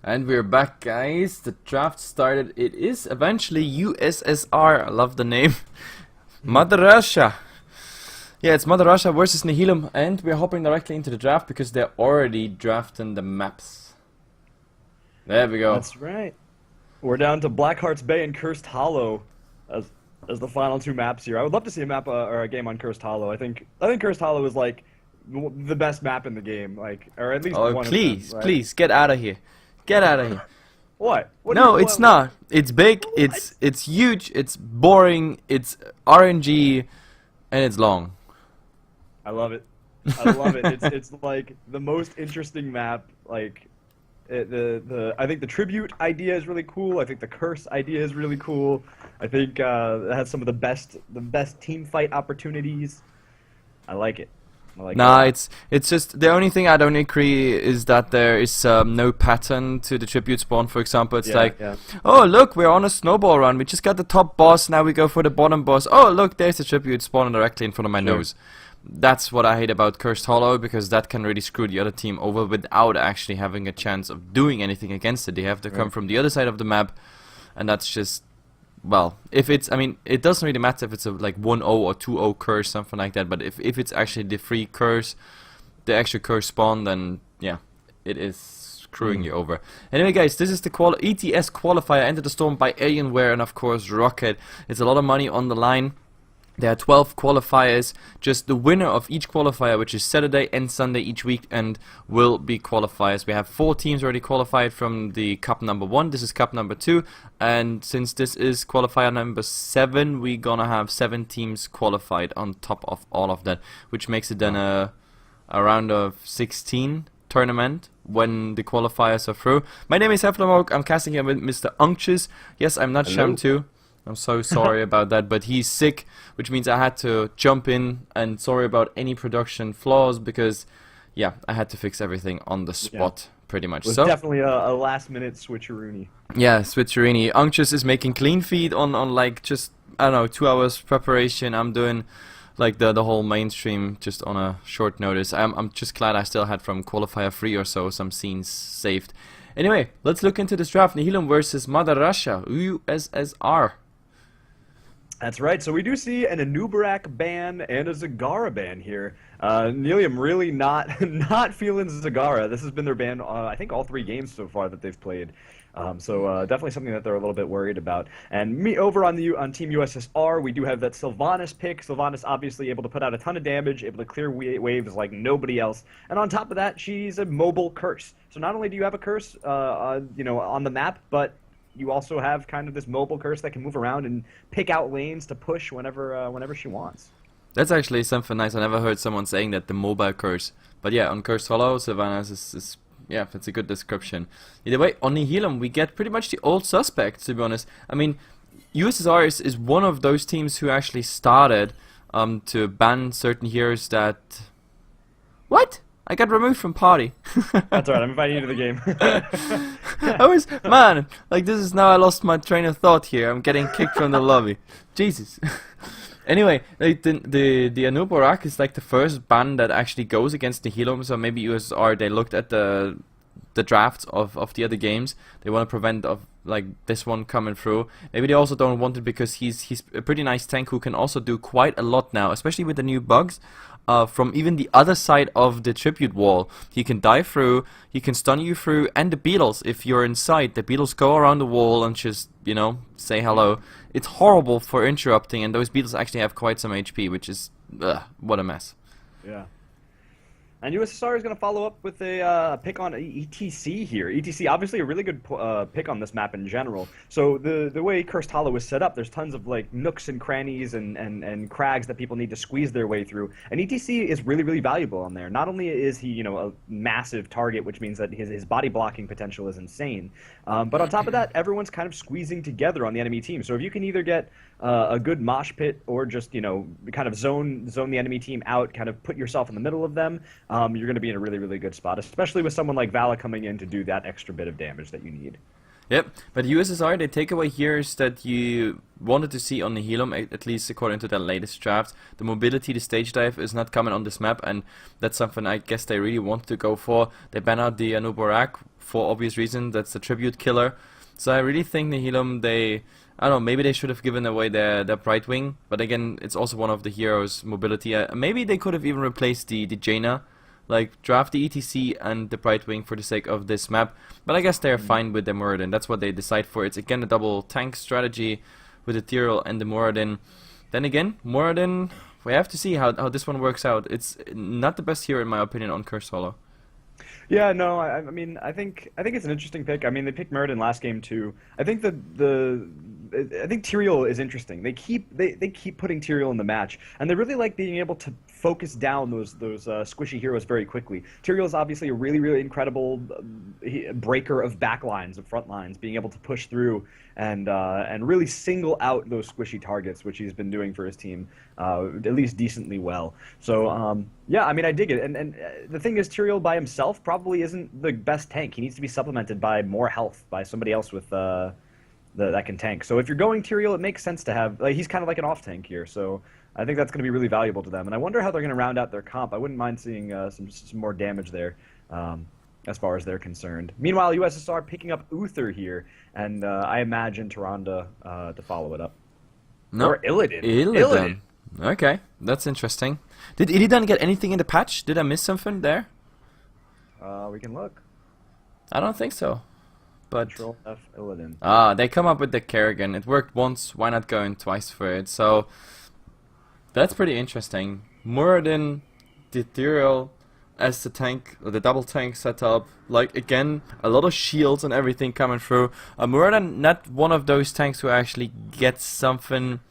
And we're back, guys. The draft started. It is eventually USSR. I love the name. Mother Russia. Yeah, it's Mother Russia versus Nihilum, and we're hopping directly into the draft because they're already drafting the maps. There we go. That's right. We're down to Blackheart's Bay and Cursed Hollow as the final two maps here. I would love to see a map or a game on Cursed Hollow. I think Cursed Hollow is like the best map in the game, or at least Oh, one please, of them, right? please, get out of here. Get out of here. What? No, it's not. It's big, it's huge, it's boring, it's RNG, and it's long. I love it. I love it. It's like the most interesting map. Like I think the tribute idea is really cool. I think the curse idea is really cool. I think it has some of the best team fight opportunities. I like it. Nah, it's just the only thing I don't agree is that there is no pattern to the tribute spawn. For example, it's oh look, we're on a snowball run. We just got the top boss. Now we go for the bottom boss. Oh look, there's the tribute spawn directly in front of my nose. That's what I hate about Cursed Hollow, because that can really screw the other team over without actually having a chance of doing anything against it. They have to come from the other side of the map, and that's just, well, if it's, I mean, it doesn't really matter if it's a like 1-0 or 2-0 curse, something like that, but if it's actually the free curse, the extra curse spawn, then yeah, it is screwing you over. Anyway, guys, this is the ETS qualifier, Enter the Storm by Alienware and of course Rocket. It's a lot of money on the line. There are 12 qualifiers. Just the winner of each qualifier, which is Saturday and Sunday each week, and will be qualifiers. We have 4 teams already qualified from the cup number 1. This is cup number 2, and since this is qualifier number 7, we're gonna have 7 teams qualified on top of all of that, which makes it then a round of 16 tournament when the qualifiers are through. My name is Heflamok. I'm casting here with Mr. Unctious. Yes, I'm not Sham 2. I'm so sorry about that, but he's sick, which means I had to jump in, and sorry about any production flaws, because yeah, I had to fix everything on the spot, pretty much. It was so definitely a last-minute switcheroony. Yeah, switcheroony. Unctious is making clean feed on like just, I don't know, 2 hours preparation. I'm doing like the whole mainstream just on a short notice. I'm just glad I still had from qualifier 3 or so some scenes saved. Anyway, let's look into this draft. Nihilum versus Mother Russia, USSR. That's right. So we do see an Anubarak ban and a Zagara ban here. Nihilum really not feeling Zagara. This has been their ban, I think, all 3 games so far that they've played. So definitely something that they're a little bit worried about. And me over on Team USSR, we do have that Sylvanas pick. Sylvanas obviously able to put out a ton of damage, able to clear waves like nobody else. And on top of that, she's a mobile curse. So not only do you have a curse, on the map, but you also have kind of this mobile curse that can move around and pick out lanes to push whenever she wants. That's actually something nice. I never heard someone saying that, the mobile curse. But yeah, on Cursed Hollow, Sylvanas is yeah, that's a good description. Either way, on Nihilum, we get pretty much the old suspects, to be honest. I mean, USSR is one of those teams who actually started to ban certain heroes that... What? I got removed from party. That's alright, I'm inviting you to the game. Man, like this is now I lost my train of thought here. I'm getting kicked from the lobby. Jesus. Anyway, like the Anubarak is like the first ban that actually goes against the Nihilum, so maybe USSR, they looked at the drafts of the other games. They want to prevent of like this one coming through. Maybe they also don't want it because he's a pretty nice tank who can also do quite a lot now, especially with the new bugs. From even the other side of the tribute wall, he can dive through, he can stun you through, and the beetles, if you're inside, the beetles go around the wall and just, you know, say hello. It's horrible for interrupting, and those beetles actually have quite some HP, which is, what a mess. Yeah. And USSR is going to follow up with a pick on ETC here. ETC, obviously a really good pick on this map in general. So the way Cursed Hollow is set up, there's tons of like nooks and crannies and crags that people need to squeeze their way through. And ETC is really, really valuable on there. Not only is he, you know, a massive target, which means that his body blocking potential is insane, but on top of that, everyone's kind of squeezing together on the enemy team. So if you can either get a good mosh pit or just, you know, kind of zone the enemy team out, kind of put yourself in the middle of them, you're going to be in a really, really good spot, especially with someone like Vala coming in to do that extra bit of damage that you need. Yep, but USSR, they take away heroes that you wanted to see on the Nihilum, at least according to their latest draft. The mobility, the stage dive is not coming on this map, and that's something I guess they really want to go for. They ban out the Anubarak for obvious reasons, that's the tribute killer. So I really think Nihilum, I don't know, maybe they should have given away their Bright Wing, but again, it's also one of the heroes' mobility. Maybe they could have even replaced the Jaina. Like, draft the ETC and the Bright Wing for the sake of this map. But I guess they're fine with the Muradin. That's what they decide for. It's again a double tank strategy with the Tyrell and the Muradin. Then again, Muradin, we have to see how this one works out. It's not the best hero in my opinion on Curse Hollow. Yeah, no, I mean, I think it's an interesting pick. I mean, they picked Muradin last game too. I think I think Tyrael is interesting. They keep putting Tyrael in the match, and they really like being able to focus down those squishy heroes very quickly. Tyrael is obviously a really incredible breaker of backlines, of front lines, being able to push through and really single out those squishy targets, which he's been doing for his team at least decently well. So yeah, I mean, I dig it. And the thing is, Tyrael by himself probably isn't the best tank. He needs to be supplemented by more health by somebody else with that can tank. So if you're going Tyrael, it makes sense to have, like, he's kind of like an off tank here. So I think that's going to be really valuable to them. And I wonder how they're going to round out their comp. I wouldn't mind seeing some more damage there as far as they're concerned. Meanwhile, USSR picking up Uther here, and I imagine Tyrande to follow it up. No. Or Illidan. Illidan. Okay, that's interesting. Did Illidan get anything in the patch? Did I miss something there? We can look. I don't think so. But Control F Illidan. They come up with the Kerrigan. It worked once, why not going twice for it? So that's pretty interesting. Muradin, the Tyrell as the tank, or the double tank setup. Like, again, a lot of shields and everything coming through. Muradin, not one of those tanks who actually gets something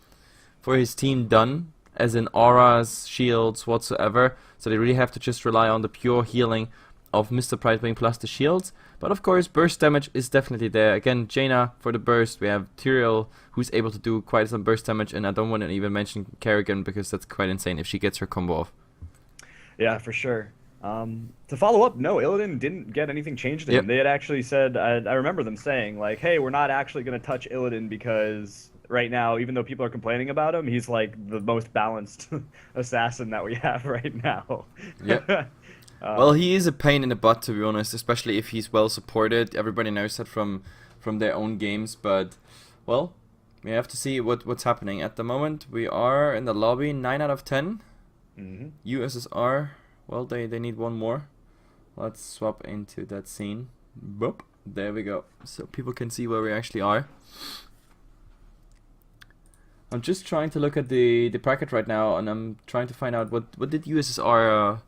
for his team done, as in auras, shields, whatsoever. So they really have to just rely on the pure healing of Mr. Brightwing plus the shields. But of course, burst damage is definitely there. Again, Jaina for the burst. We have Tyrell, who's able to do quite some burst damage, and I don't want to even mention Kerrigan because that's quite insane if she gets her combo off. Yeah, for sure. To follow up, no, Illidan didn't get anything changed in him. They had actually said, I remember them saying, like, hey, we're not actually going to touch Illidan because right now, even though people are complaining about him, he's like the most balanced assassin that we have right now. Yep. Well, he is a pain in the butt, to be honest, especially if he's well supported. Everybody knows that from their own games, but, well, we have to see what's happening. At the moment, we are in the lobby, 9 out of 10. USSR, well, they need one more. Let's swap into that scene. Boop. There we go. So people can see where we actually are. I'm just trying to look at the bracket right now, and I'm trying to find out what did USSR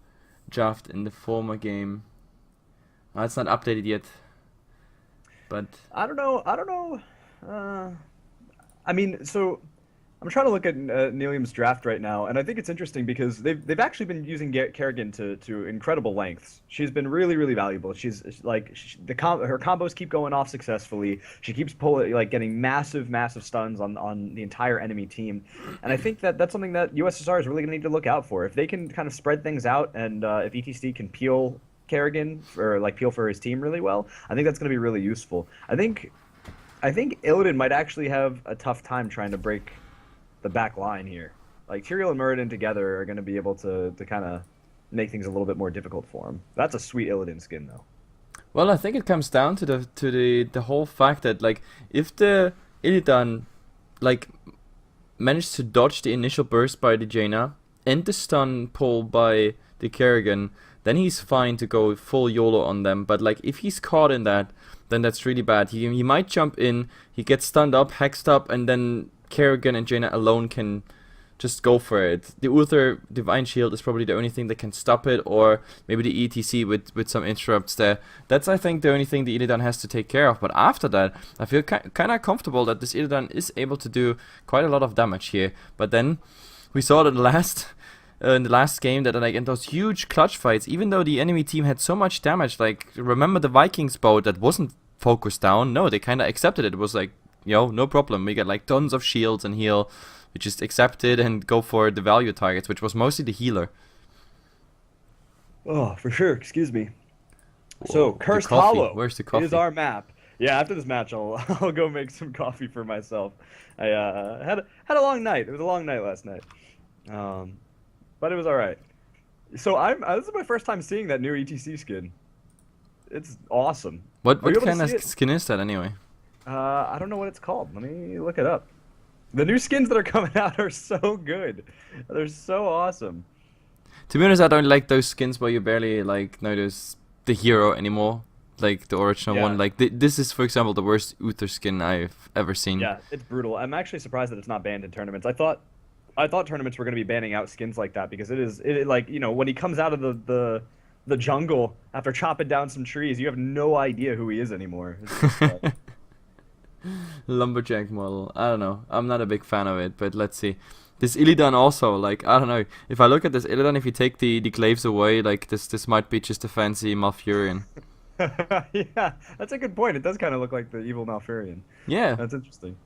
draft in the former game. It's not updated yet, but I don't know. I mean, so I'm trying to look at Nihilum's draft right now, and I think it's interesting because they've actually been using Kerrigan to incredible lengths. She's been really valuable. She's like her combos keep going off successfully. She keeps getting massive stuns on the entire enemy team, and I think that's something that USSR is really going to need to look out for. If they can kind of spread things out, and if ETC can peel Kerrigan or peel for his team really well, I think that's going to be really useful. I think Illidan might actually have a tough time trying to break the back line here. Like, Tyrael and Muradin together are going to be able to kind of make things a little bit more difficult for him. That's a sweet Illidan skin, though. Well, I think it comes down to the whole fact that, like, if the Illidan managed to dodge the initial burst by the Jaina and the stun pull by the Kerrigan, then he's fine to go full YOLO on them. But like, if he's caught in that, then that's really bad. He might jump in, he gets stunned up, hexed up, and then Kerrigan and Jaina alone can just go for it. The Uther Divine Shield is probably the only thing that can stop it, or maybe the ETC with some interrupts there. That's, I think, the only thing the Illidan has to take care of. But after that, I feel kind of comfortable that this Illidan is able to do quite a lot of damage here. But then we saw that in the last game that, like, in those huge clutch fights, even though the enemy team had so much damage, like, remember the Vikings boat that wasn't focused down? No, they kind of accepted it. It was like, yo, no problem. We get like tons of shields and heal. We just accept it and go for the value targets, which was mostly the healer. Oh, for sure. Excuse me. Whoa, so, Cursed Hollow Where's the coffee? is our map. Yeah, after this match, I'll I'll go make some coffee for myself. I had a long night. It was a long night last night, um, but it was all right. So this is my first time seeing that new ETC skin. It's awesome. What Are you able to kind of see it? skin is that anyway? I don't know what it's called. Let me look it up. The new skins that are coming out are so good. They're so awesome. To be honest, I don't like those skins where you barely like notice the hero anymore, like the original Yeah. one. Like this is, for example, the worst Uther skin I've ever seen. Yeah, it's brutal. I'm actually surprised that it's not banned in tournaments. I thought tournaments were going to be banning out skins like that because it like, you know, when he comes out of the jungle after chopping down some trees, you have no idea who he is anymore. It's just, Lumberjack model. I don't know. I'm not a big fan of it, but let's see. This Illidan also, like, I don't know. If I look at this Illidan, if you take the glaives away, like, this might be just a fancy Malfurion. yeah, that's a good point. It does kind of look like the evil Malfurion. Yeah. That's interesting.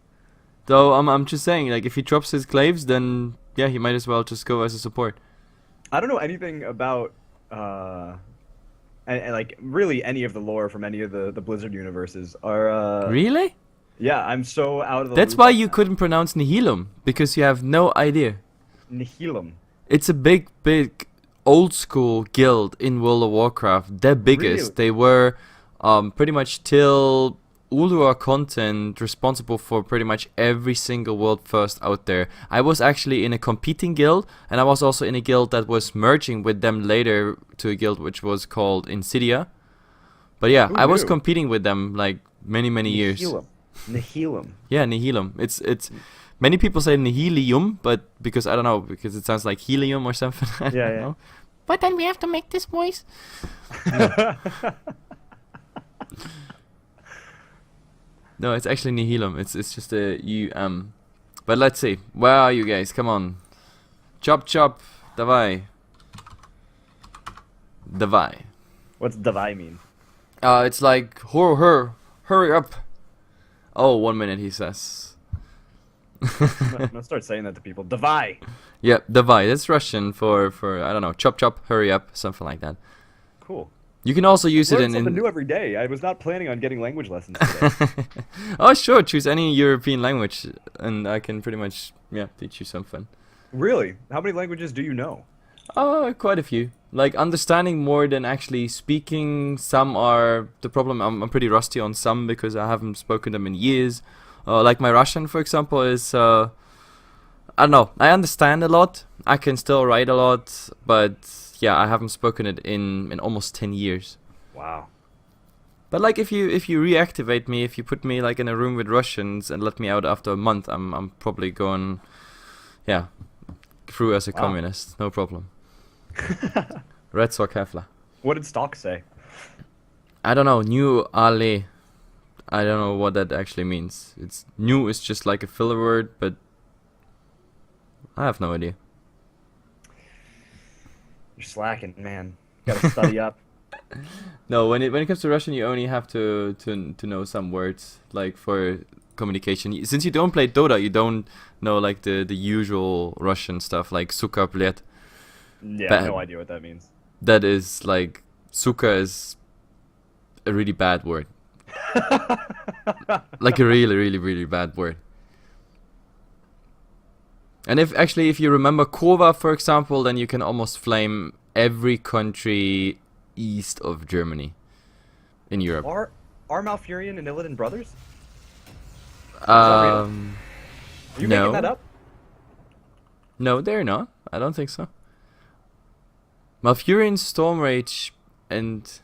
Though, I'm just saying, like, if he drops his glaives, then, yeah, he might as well just go as a support. I don't know anything about and like really any of the lore from any of the Blizzard universes are Really? yeah, I'm so out of the That's loop why on you that. couldn't pronounce Nihilum, because you have no idea. Nihilum. It's a big old school guild in World of Warcraft. Their biggest. Really? They were pretty much till Ulduar content responsible for pretty much every single world first out there. I was actually in a competing guild, and I was also in a guild that was merging with them later to a guild which was called Insidia. But yeah, Who I was knew? competing with them like many years. Nihilum. Nihilum. Yeah, Nihilum. It's many people say Nihilium, but because I don't know, because it sounds like helium or something. I Yeah, don't yeah. know. But then we have to make this voice. No, it's actually Nihilum. It's just a U. But let's see. Where are you guys? Come on. Chop chop. Davai. Davai. What's Davai mean? It's like hurry up. Oh, 1 minute, he says. I'm gonna start saying that to people. Davai. Yeah, Davai. That's Russian for I don't know, chop chop, hurry up, something like that. Cool. You can also use it Learn something in. new every day. I was not planning on getting language lessons today. Oh, sure, choose any European language, and I can pretty much teach you something. Really? How many languages do you know? Oh, quite a few. Like understanding more than actually speaking. Some are the problem. I'm pretty rusty on some because I haven't spoken them in years. Like my Russian, for example, is I don't know. I understand a lot. I can still write a lot, but yeah, I haven't spoken it in almost 10 years. Wow. But like if you reactivate me, if you put me like in a room with Russians and let me out after a month, I'm probably going through as a communist. No problem. Red Sock Hefla. What did Stock say? I don't know. New Ale. I don't know what that actually means. It's new is just like a filler word, but I have no idea. You're slacking, man. Gotta study up. No, when it comes to Russian, you only have to know some words like for communication. Since you don't play Dota, you don't know like the usual Russian stuff like suka, bled. Yeah, no idea what that means. That is like suka is a really bad word. Like a really bad word. And if you remember Kova, for example, then you can almost flame every country east of Germany in Europe. Are Malfurion and Illidan brothers? Are Are you making that up? No, they're not. I don't think so. Malfurion, Stormrage, and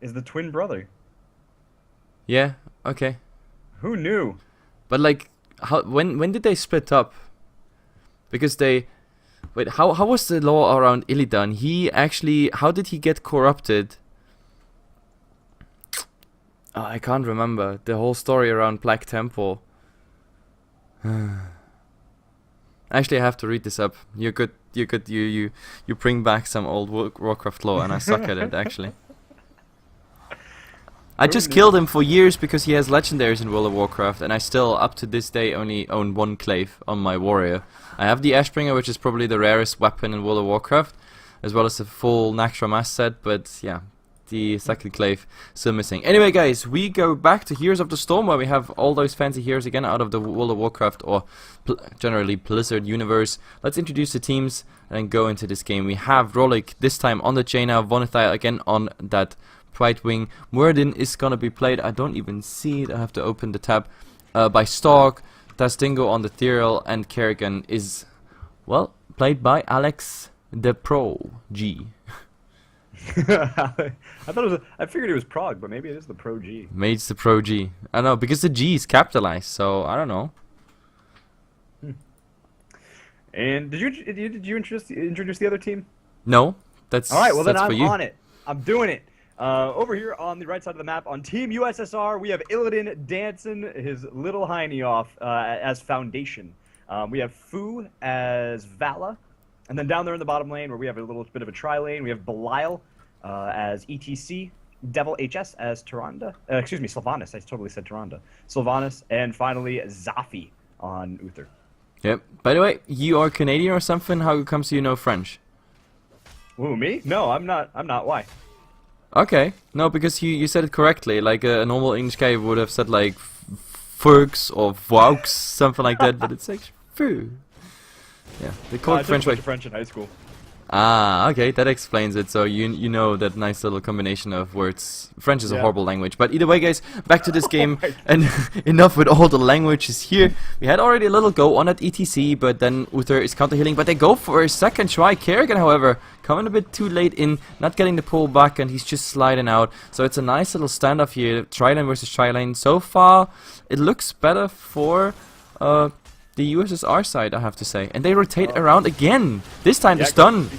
Is the twin brother? yeah, okay. Who knew? But like, when did they split up? Because how was the law around Illidan? How did he get corrupted? Oh, I can't remember the whole story around Black Temple. Actually, I have to read this up. You're good. You bring back some old Warcraft lore, and I suck at it actually. I just killed him for years because he has legendaries in World of Warcraft, and I still, up to this day, only own one glaive on my warrior. I have the Ashbringer, which is probably the rarest weapon in World of Warcraft, as well as the full Naxxramas set, but yeah, the second clave still missing. Anyway, guys, we go back to Heroes of the Storm, where we have all those fancy heroes again out of the World of Warcraft, or generally Blizzard universe. Let's introduce the teams and go into this game. We have Rolik this time on the Jaina, Vonithai again on that Pride Wing. Muradin is gonna be played, I don't even see it, I have to open the tab, by Stark. Tastingo on the Ethereal, and Kerrigan is, well, played by Alex the Pro G. I thought it was. I figured it was Prague, but maybe it is the Pro G. Maybe it's the Pro G. I don't know, because the G is capitalized, so I don't know. And did you introduce the other team? No, that's all right. Well, then I'm on it. I'm doing it. Over here on the right side of the map, on Team USSR, we have Illidan dancing his little hiney off as Foundation. We have Fu as Vala. And then down there in the bottom lane, where we have a little bit of a tri-lane, we have Belial as ETC, Devil HS as Tyrande. Excuse me, Sylvanas. I totally said Tyrande. Sylvanas, and finally Zafi on Uther. Yep. By the way, you are Canadian or something? How comes you know French? Ooh, me? No, I'm not. I'm not. Why? Okay. No, because you said it correctly. Like a normal English guy would have said like Furks or Vaux, something like that, but it's like Fu. Yeah, they call it French way. French in high school. Ah, okay, that explains it. So you know that nice little combination of words. French is a horrible language, but either way, guys, back to this game. And enough with all the languages here. We had already a little go on at ETC, but then Uther is counter healing. But they go for a second try. Kerrigan, however, coming a bit too late in, not getting the pull back, and he's just sliding out. So it's a nice little standoff here. Tri-lane versus tri-lane. So far, it looks better for the USSR side, I have to say. And they rotate around again. This time the stun.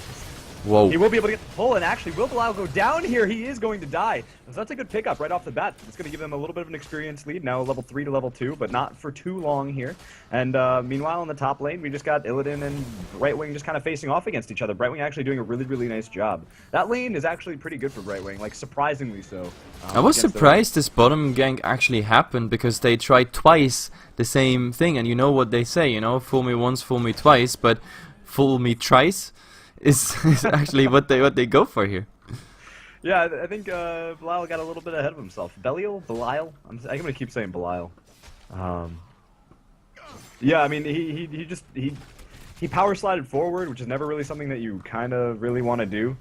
Whoa. He will be able to get the pull, and actually will Belial go down here? He is going to die. So that's a good pickup right off the bat. It's going to give them a little bit of an experience lead, now level 3 to level 2, but not for too long here. And meanwhile, in the top lane, we just got Illidan and Brightwing just kind of facing off against each other. Brightwing actually doing a really, really nice job. That lane is actually pretty good for Brightwing, like surprisingly so. I was surprised this bottom gank actually happened, because they tried twice the same thing, and you know what they say, you know, fool me once, fool me twice, but fool me thrice is actually what they go for here. Yeah, I think Belial got a little bit ahead of himself. Belial? I'm gonna keep saying Belial. Yeah, I mean he power slided forward, which is never really something that you kind of really want to do.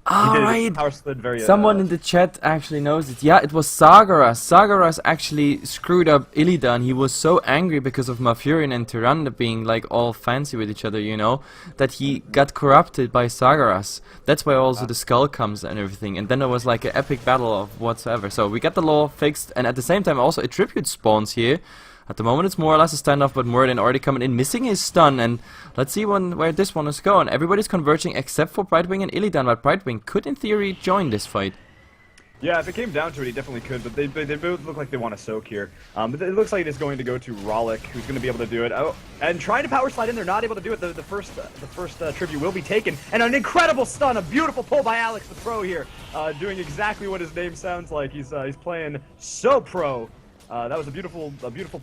Alright, power slid very, someone in the chat actually knows it. Yeah, it was Sagaras. Sagaras actually screwed up Illidan. He was so angry because of Malfurion and Tyrande being like all fancy with each other, you know, that he got corrupted by Sagaras. That's why also the skull comes and everything. And then there was like an epic battle of whatsoever. So we got the law fixed, and at the same time also a tribute spawns here. At the moment it's more or less a standoff, but Muradin already coming in, missing his stun, and let's see where this one is going. Everybody's converging except for Brightwing and Illidan, but Brightwing could in theory join this fight. Yeah, if it came down to it, he definitely could, but they both look like they want to soak here. But it looks like it is going to go to Rolik, who's going to be able to do it. Oh, and trying to power slide in, they're not able to do it. The first tribute will be taken, and an incredible stun, a beautiful pull by Alex the Pro here, doing exactly what his name sounds like. He's playing so pro. That was a beautiful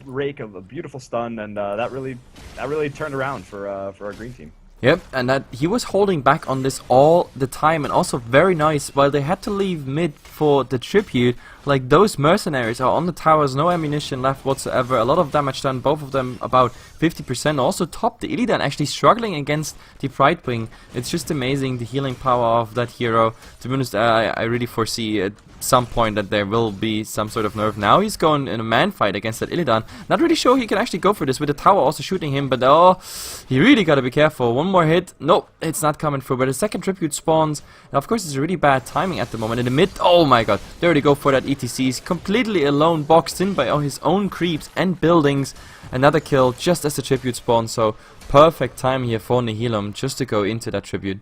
rake, a beautiful stun, and that really turned around for our green team. Yep, and that he was holding back on this all the time, and also very nice. While they had to leave mid for the tribute, like those mercenaries are on the towers, no ammunition left whatsoever, a lot of damage done, both of them about 50%. Also top, the Illidan actually struggling against the Brightwing. It's just amazing, the healing power of that hero. To be honest, I really foresee at some point that there will be some sort of nerf. Now he's going in a man fight against that Illidan. Not really sure he can actually go for this, with the tower also shooting him, but oh, he really gotta be careful. One more hit, nope, it's not coming through, but a second tribute spawns, and of course it's really bad timing at the moment. In the mid, oh my god, they already go for that ETC. He's completely alone, boxed in by all his own creeps and buildings. Another kill just as the tribute spawns, so perfect time here for Nihilum just to go into that tribute.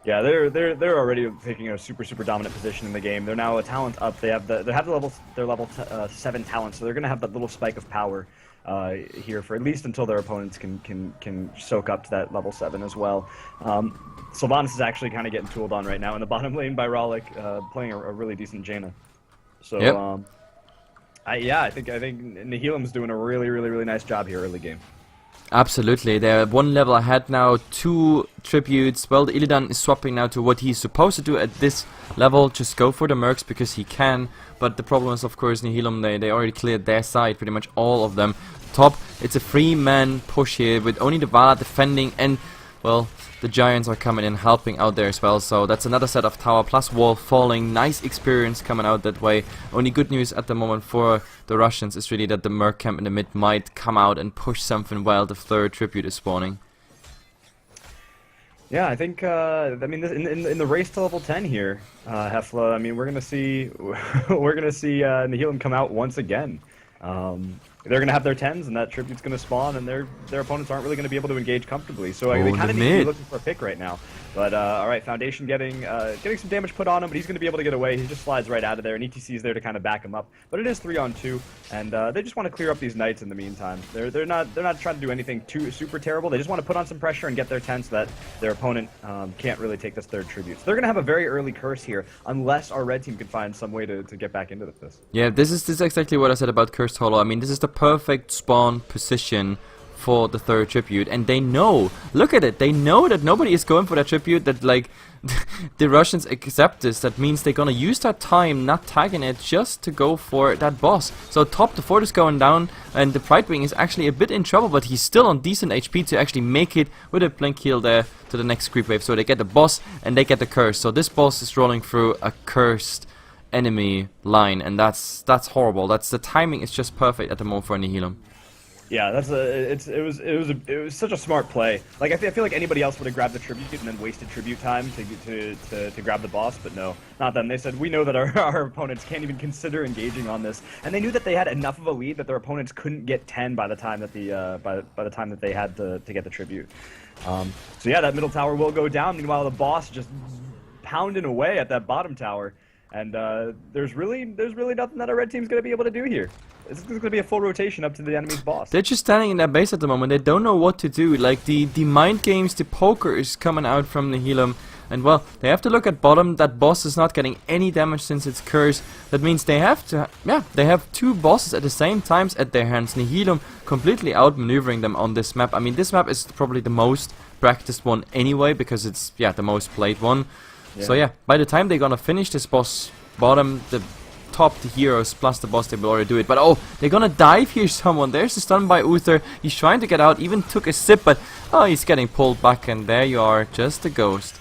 Yeah, they're already taking a super dominant position in the game. They're now a talent up. They have their level 7 talent, so they're gonna have that little spike of power here for at least until their opponents can soak up to that level 7 as well. Sylvanas is actually kind of getting tooled on right now in the bottom lane by Rolik, playing a really decent Jaina. So yep. I think Nihilum's doing a really nice job here early game. Absolutely, they're one level ahead now, 2 tributes. Well, the Illidan is swapping now to what he's supposed to do at this level, just go for the mercs because he can. But the problem is, of course, Nihilum, they already cleared their side, pretty much all of them. Top, it's a 3-man push here with only the Vala defending, and, well, the Giants are coming in helping out there as well. So that's another set of tower plus wall falling. Nice experience coming out that way. Only good news at the moment for the Russians is really that the merc camp in the mid might come out and push something while the 3rd tribute is spawning. Yeah, I think. I mean, in the race to level 10 here, Hefla. I mean, we're gonna see Nihilum come out once again. They're going to have their 10s, and that tribute's going to spawn, and their opponents aren't really going to be able to engage comfortably. So they kind of need to be looking for a pick right now. But all right, Foundation getting some damage put on him, but he's going to be able to get away. He just slides right out of there, and ETC is there to kind of back him up. But it is 3-on-2, and they just want to clear up these knights in the meantime. They're not trying to do anything too super terrible. They just want to put on some pressure and get their 10 so that their opponent can't really take this 3rd tribute. So they're going to have a very early curse here, unless our red team can find some way to get back into this. Yeah, this is exactly what I said about Cursed Hollow. I mean, this is the perfect spawn position for the 3rd tribute, and they know, look at it, they know that nobody is going for that tribute, that like the Russians accept this. That means they're gonna use that time not tagging it just to go for that boss. So top, the fort is going down, and the Brightwing is actually a bit in trouble, but he's still on decent HP to actually make it with a blink heal there to the next creep wave. So they get the boss and they get the curse. So this boss is rolling through a cursed enemy line, and that's horrible. The timing is just perfect at the moment for Nihilum. Yeah, it was such a smart play. Like I feel like anybody else would have grabbed the tribute and then wasted tribute time to grab the boss, but no, not them. They said we know that our opponents can't even consider engaging on this, and they knew that they had enough of a lead that their opponents couldn't get 10 by the time that by the time that they had to get the tribute. So yeah, that middle tower will go down. Meanwhile, the boss just pounding away at that bottom tower. And there's really nothing that our red team's going to be able to do here. This is going to be a full rotation up to the enemy's boss. They're just standing in their base at the moment. They don't know what to do. Like the mind games, the poker is coming out from Nihilum. And well, they have to look at bottom. That boss is not getting any damage since it's cursed. That means they have to, they have 2 bosses at the same time at their hands. Nihilum completely outmaneuvering them on this map. I mean, this map is probably the most practiced one anyway, because it's, the most played one. Yeah. So yeah, by the time they're gonna finish this boss bottom, the top, the heroes plus the boss, they will already do it. But oh, they're gonna dive here someone. There's the stun by Uther. He's trying to get out, even took a sip, but oh, he's getting pulled back, and there you are, just a ghost.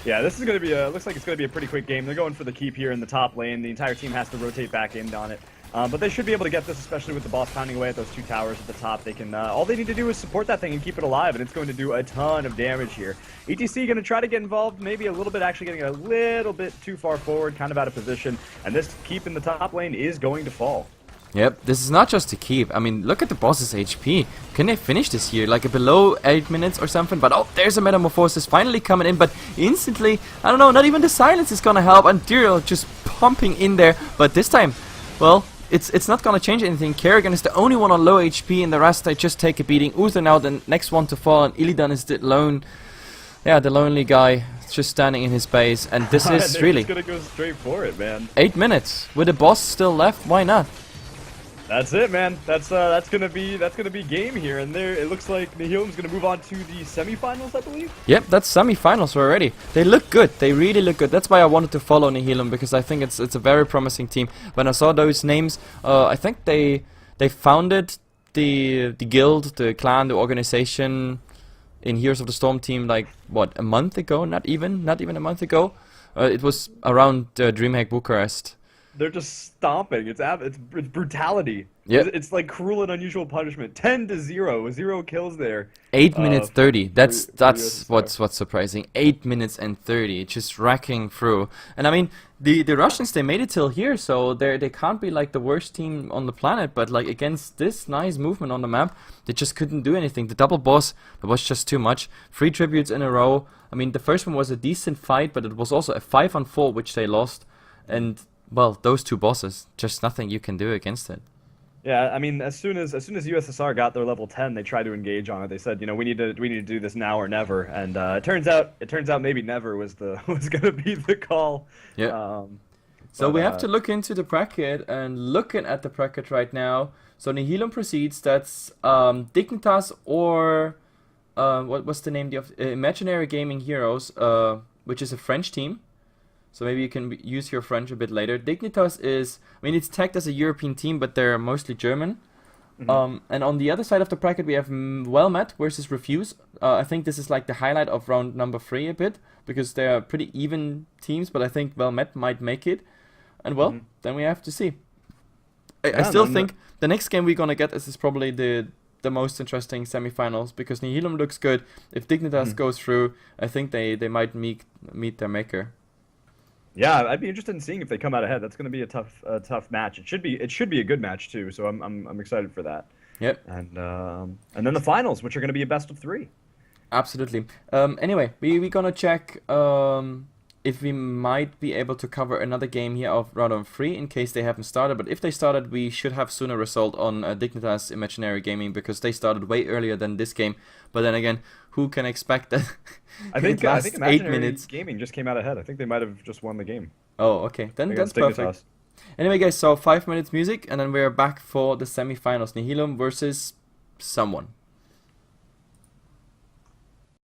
Yeah, this is gonna be looks like it's gonna be a pretty quick game. They're going for the keep here in the top lane. The entire team has to rotate back in on it. But they should be able to get this, especially with the boss pounding away at those 2 towers at the top. They can all they need to do is support that thing and keep it alive, and it's going to do a ton of damage here. ETC going to try to get involved, maybe a little bit, actually getting a little bit too far forward, kind of out of position, and this keep in the top lane is going to fall. Yep, this is not just to keep. I mean, look at the boss's HP. Can they finish this here? Like below 8 minutes or something? But oh, there's a Metamorphosis finally coming in, but instantly, I don't know, not even the silence is gonna help, and Dyril just pumping in there, but this time, well, it's not gonna change anything. Kerrigan is the only one on low HP, and the rest they just take a beating. Uther now the next one to fall, and Illidan is the lonely guy just standing in his base, and this is really gonna go straight for it, man. 8 minutes with the boss still left. Why not? That's it, man. That's gonna be game here, and there it looks like Nihilum's gonna move on to the semifinals, I believe. Yep, that's semifinals already. They look good. They really look good. That's why I wanted to follow Nihilum, because I think it's a very promising team. When I saw those names, I think they founded the guild, the clan, the organization in Heroes of the Storm team like what, a month ago? Not even a month ago. It was around DreamHack Bucharest. They're just stomping. It's brutality. Yeah. It's like cruel and unusual punishment. 10-0, 0 kills there. 8 minutes 30. That's what's surprising. 8 minutes and 30, just racking through. And I mean, the Russians, they made it till here, so they can't be like the worst team on the planet. But like against this nice movement on the map, they just couldn't do anything. The double boss, that was just too much. 3 tributes in a row. I mean, the first one was a decent fight, but it was also a 5-on-4 which they lost. And well, those 2 bosses, just nothing you can do against it. Yeah, I mean, as soon as USSR got their level 10, they tried to engage on it. They said, you know, we need to do this now or never. And it turns out maybe never was gonna be the call. Yeah. So we have to look into the bracket, and looking at the bracket right now. So Nihilum proceeds. That's Dignitas or what was the name of Imaginary Gaming Heroes, which is a French team. So maybe you can use your French a bit later. Dignitas is, I mean, it's tagged as a European team, but they're mostly German. And on the other side of the bracket, we have Well Met versus Refuse. I think this is like the highlight of round number 3 a bit, because they are pretty even teams, but I think Well Met might make it. And well, then we have to see. I still think the next game we're gonna get is probably the most interesting semifinals, because Nihilum looks good. If Dignitas goes through, I think they might meet their maker. Yeah, I'd be interested in seeing if they come out ahead. That's going to be a tough match. It should be a good match too. So I'm excited for that. Yep. And then the finals, which are going to be a best of 3. Absolutely. Anyway, we're gonna check if we might be able to cover another game here of round 3 in case they haven't started. But if they started, we should have sooner result on Dignitas Imaginary Gaming, because they started way earlier than this game. But then again, who can expect that? I think Imaginary 8 minutes. Gaming just came out ahead. I think they might have just won the game. Oh, okay. Then that's perfect. Anyway, guys, so 5 minutes music, and then we're back for the semifinals. Nihilum versus someone.